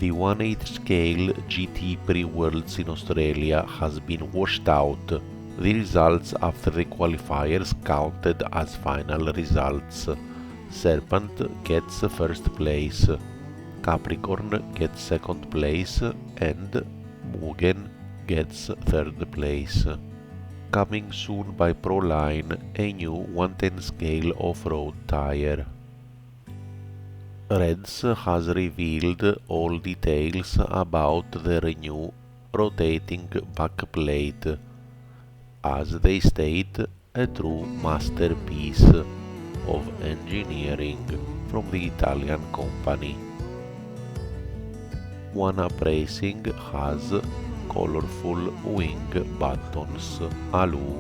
The 1/8 scale GT PreWorlds in Australia has been washed out. The results after the qualifiers counted as final results. Serpent gets first place, Capricorn gets second place, and Mugen gets third place. Coming soon by Proline, a new 110 scale off-road tire. Reds has revealed all details about their new rotating backplate. As they state, a true masterpiece of engineering from the Italian company. One Up Racing has colorful wing buttons, alu